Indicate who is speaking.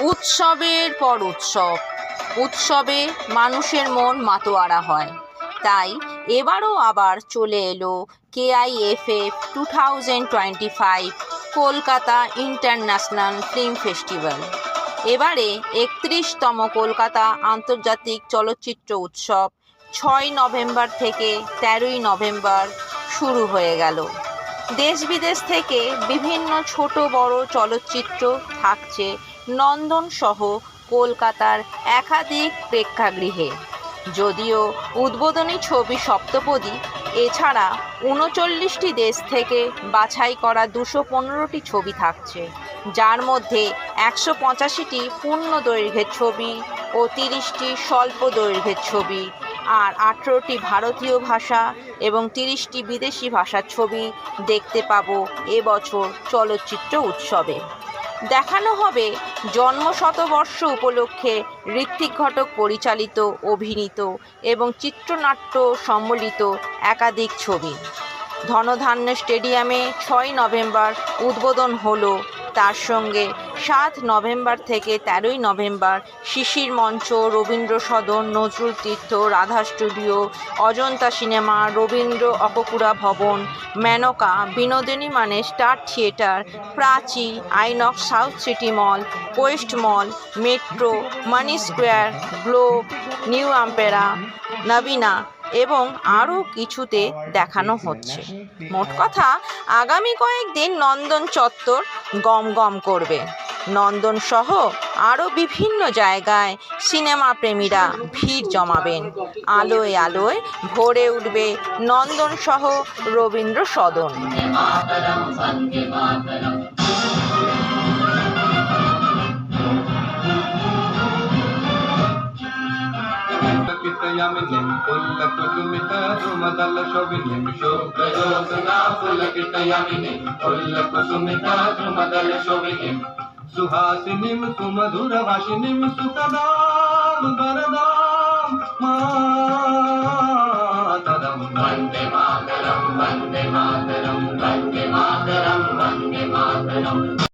Speaker 1: উৎসবের পর উৎসব, উৎসবে মানুষের মন মাতোয়ারা হয়। তাই এবারও আবার চলে এলো KIFF 2025 Kolkata international film festival. এবারে 31তম কলকাতা আন্তর্জাতিক চলচ্চিত্র উৎসব 6 নভেম্বর থেকে 13ই নভেম্বর শুরু হয়ে গেল। দেশ বিদেশ থেকে বিভিন্ন ছোট বড় চলচ্চিত্র থাকছে নন্দন সহ কলকাতার একাধিক প্রেক্ষাগৃহে। যদিও উদ্বোধনী ছবি সপ্তপদী, এছাড়া 39টি দেশ থেকে বাছাই করা 215টি ছবি থাকছে, যার মধ্যে 185টি পূর্ণ দৈর্ঘ্যের ছবি ও 30টি স্বল্প দৈর্ঘ্যের ছবি, আর 18টি ভারতীয় ভাষা এবং 30টি বিদেশি ভাষার ছবি দেখতে পাবো এবছর চলচ্চিত্র উৎসবে। দেখানো হবে জন্মশতবর্ষ উপলক্ষে ঋত্বিক ঘটক পরিচালিত, অভিনীত এবং চিত্রনাট্য সম্বলিত একাধিক ছবি। ধনধান্য স্টেডিয়ামে 6 নভেম্বর উদ্বোধন হলো। তার সঙ্গে 7 নভেম্বর থেকে 13ই November Sisir Mancha, Rabindra Sadan, Nazrul Tirtha, Radha studio, Ajanta cinema, Rabindra Okakura Bhavan, Menaka, Binodini মানে star theatre, Prachi, INOX South City mall, Quest mall, Metro, Mani Square, Globe, New Empire, Nabina এবং আরও কিছুতে দেখানো হচ্ছে। মোট কথা, আগামী কয়েকদিন নন্দন চত্বর গম গম করবে। নন্দন সহ আরও বিভিন্ন জায়গায় সিনেমা প্রেমীরা ভিড় জমাবেন। আলোয় আলোয় ভরে উঠবে নন্দন সহ রবীন্দ্র সদন।
Speaker 2: సుహాసినిం సుమధుర భాషినిం సుఖదాం వరదాం మాతరం వందే మాతరం వందే మాతరం వందే మాతరం వందే మాతరం